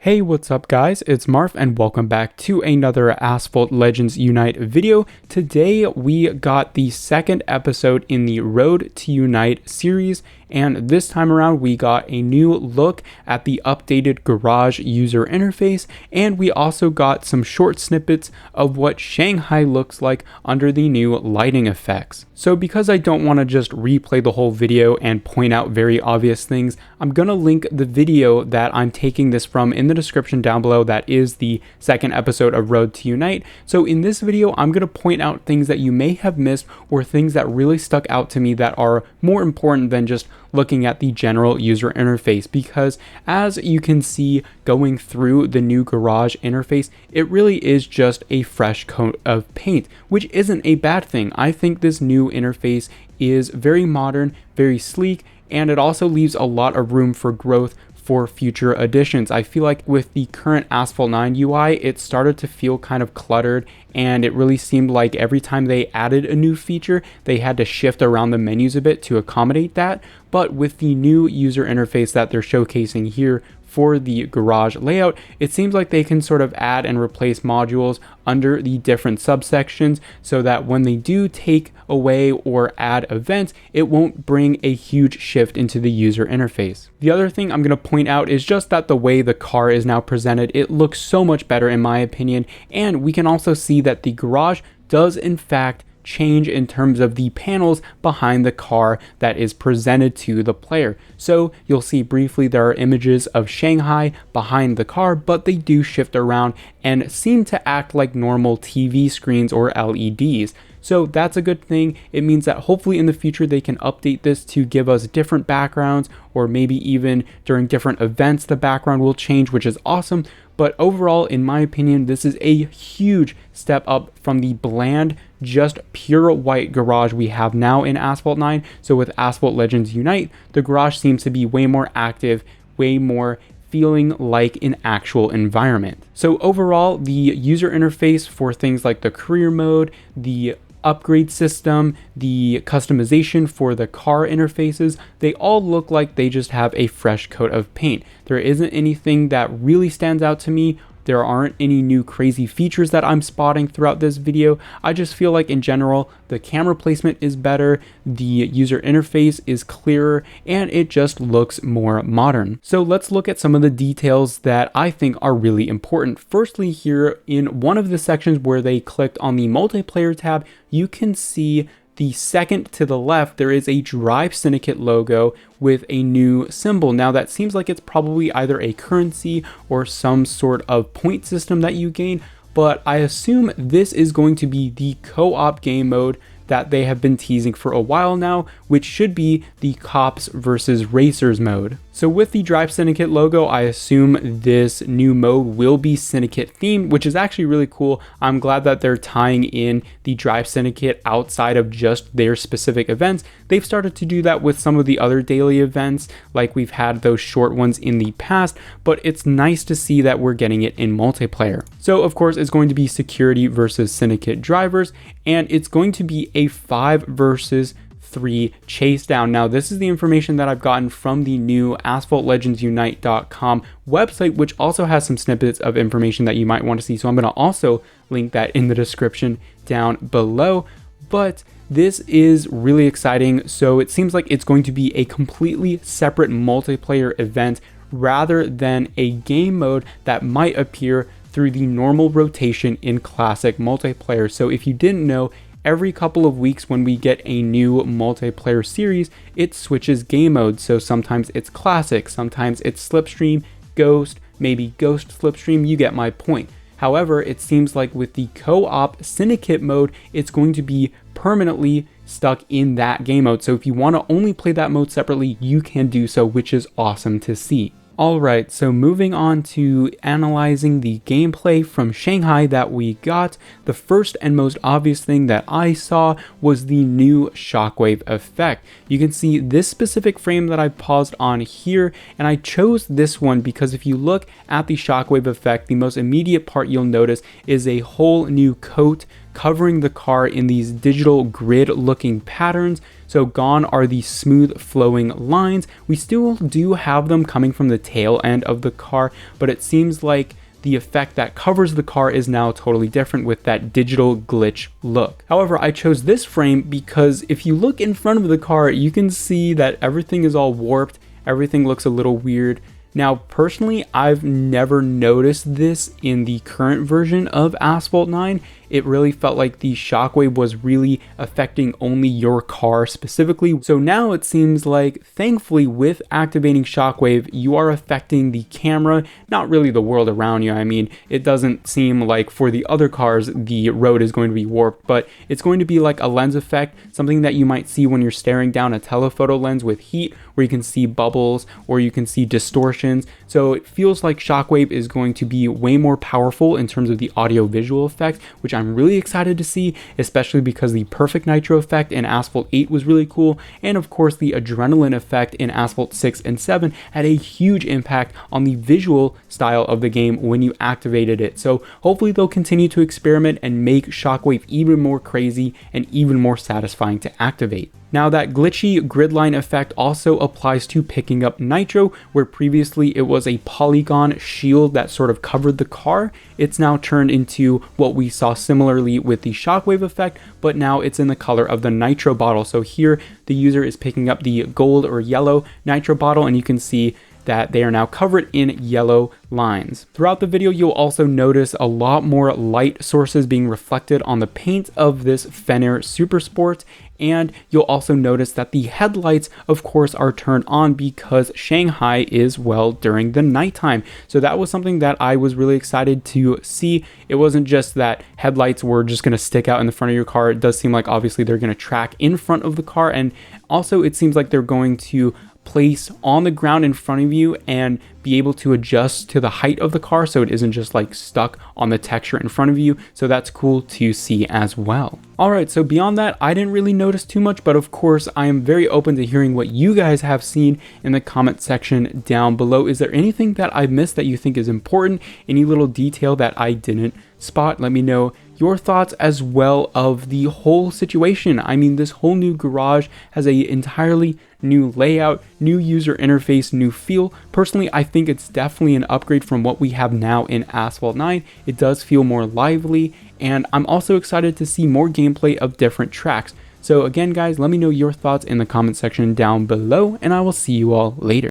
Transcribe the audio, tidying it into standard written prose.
Hey, what's up guys? It's Marv and welcome back to another Asphalt Legends Unite video. Today we got the second episode in the Road to Unite series, and this time around we got a new look at the updated Garage user interface, and we also got some short snippets of what Shanghai looks like under the new lighting effects. So because I don't want to just replay the whole video and point out very obvious things, I'm gonna link the video that I'm taking this from in the description down below. That is the second episode of Road to Unite. So in this video, I'm gonna point out things that you may have missed or things that really stuck out to me that are more important than just looking at the general user interface, because as you can see going through the new Garage interface, it really is just a fresh coat of paint, which isn't a bad thing. I think this new interface is very modern, very sleek, and it also leaves a lot of room for growth for future additions. I feel like with the current Asphalt 9 UI, it started to feel kind of cluttered, and it really seemed like every time they added a new feature, they had to shift around the menus a bit to accommodate that. But with the new user interface that they're showcasing here for the Garage layout, it seems like they can sort of add and replace modules under the different subsections so that when they do take away or add events, it won't bring a huge shift into the user interface. The other thing I'm going to point out is just that the way the car is now presented, it looks so much better in my opinion, and we can also see that the Garage does in fact change in terms of the panels behind the car that is presented to the player. So you'll see briefly there are images of Shanghai behind the car, but they do shift around and seem to act like normal TV screens or LEDs. So that's a good thing. It means that hopefully in the future they can update this to give us different backgrounds, or maybe even during different events the background will change, which is awesome. But overall, in my opinion, this is a huge step up from the bland, just pure white Garage we have now in Asphalt 9. So with Asphalt Legends Unite, the Garage seems to be way more active, way more feeling like an actual environment. So overall, the user interface for things like the career mode, the upgrade system, the customization for the car interfaces, they all look like they just have a fresh coat of paint. There isn't anything that really stands out to me. There aren't any new crazy features that I'm spotting throughout this video. I just feel like in general, the camera placement is better, the user interface is clearer, and it just looks more modern. So let's look at some of the details that I think are really important. Firstly, here in one of the sections where they clicked on the multiplayer tab, you can see the second to the left, there is a Drive Syndicate logo with a new symbol. Now that seems like it's probably either a currency or some sort of point system that you gain, but I assume this is going to be the co-op game mode that they have been teasing for a while now, which should be the Cops versus Racers mode. So with the Drive Syndicate logo, I assume this new mode will be Syndicate themed, which is actually really cool. I'm glad that they're tying in the Drive Syndicate outside of just their specific events. They've started to do that with some of the other daily events, like we've had those short ones in the past, but it's nice to see that we're getting it in multiplayer. So of course, it's going to be security versus Syndicate drivers, and it's going to be a 5 versus 3 chase down. Now this is the information that I've gotten from the new asphaltlegendsunite.com website, which also has some snippets of information that you might want to see. So I'm going to also link that in the description down below. But this is really exciting. So it seems like it's going to be a completely separate multiplayer event rather than a game mode that might appear through the normal rotation in classic multiplayer. So if you didn't know, every couple of weeks when we get a new multiplayer series, it switches game modes. So sometimes it's classic, sometimes it's slipstream, ghost, maybe ghost slipstream, you get my point. However, it seems like with the co-op Syndicate mode, it's going to be permanently stuck in that game mode. So if you want to only play that mode separately, you can do so, which is awesome to see. Alright, so moving on to analyzing the gameplay from Shanghai that we got, the first and most obvious thing that I saw was the new shockwave effect. You can see this specific frame that I paused on here, and I chose this one because if you look at the shockwave effect, the most immediate part you'll notice is a whole new coat covering the car in these digital grid looking patterns. So gone are the smooth flowing lines. We still do have them coming from the tail end of the car, but it seems like the effect that covers the car is now totally different with that digital glitch look. However, I chose this frame because if you look in front of the car, you can see that everything is all warped. Everything looks a little weird. Now, personally, I've never noticed this in the current version of Asphalt 9. It really felt like the shockwave was really affecting only your car specifically. So now it seems like, thankfully, with activating shockwave, you are affecting the camera, not really the world around you. I mean, it doesn't seem like for the other cars, the road is going to be warped, but it's going to be like a lens effect, something that you might see when you're staring down a telephoto lens with heat, where you can see bubbles or you can see distortions. So it feels like shockwave is going to be way more powerful in terms of the audio visual effect, which I'm really excited to see, especially because the perfect nitro effect in Asphalt 8 was really cool, and of course the adrenaline effect in Asphalt 6 and 7 had a huge impact on the visual style of the game when you activated it. So hopefully they'll continue to experiment and make shockwave even more crazy and even more satisfying to activate. Now, that glitchy grid line effect also applies to picking up nitro, where previously it was a polygon shield that sort of covered the car. It's now turned into what we saw similarly with the shockwave effect, but now it's in the color of the nitro bottle. So here the user is picking up the gold or yellow nitro bottle, and you can see that they are now covered in yellow lines. Throughout the video, you'll also notice a lot more light sources being reflected on the paint of this Fener Super Sport, and you'll also notice that the headlights, of course, are turned on because Shanghai is, well, during the nighttime. So that was something that I was really excited to see. It wasn't just that headlights were just going to stick out in the front of your car. It does seem like obviously they're going to track in front of the car, and also it seems like they're going to place on the ground in front of you and be able to adjust to the height of the car, so it isn't just like stuck on the texture in front of you. So that's cool to see as well. All right, so beyond that, I didn't really notice too much, but of course I am very open to hearing what you guys have seen in the comment section down below. Is there anything that I missed that you think is important? Any little detail that I didn't spot? Let me know your thoughts as well of the whole situation. I mean, this whole new garage has a entirely new layout, new user interface, new feel. Personally, I think it's definitely an upgrade from what we have now in Asphalt 9. It does feel more lively, and I'm also excited to see more gameplay of different tracks. So again, guys, let me know your thoughts in the comment section down below, and I will see you all later.